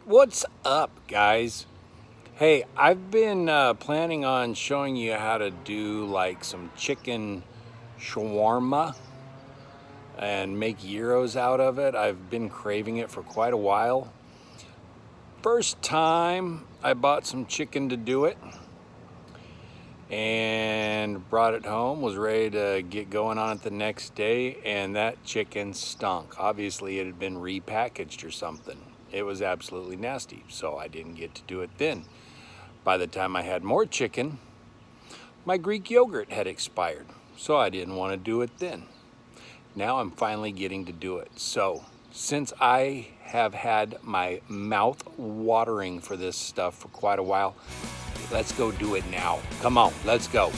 What's up, guys? Hey, I've been planning on showing you how to do like some chicken shawarma and make gyros out of it. I've been craving it for quite a while. First time I bought some chicken to do it and brought it home, was ready to get going on it the next day, and that chicken stunk. Obviously it had been repackaged or something. It was absolutely nasty, so I didn't get to do it then. By the time I had more chicken, my Greek yogurt had expired, so I didn't want to do it then. Now I'm finally getting to do it. So since I have had my mouth watering for this stuff for quite a while, let's go do it now. Come on, let's go.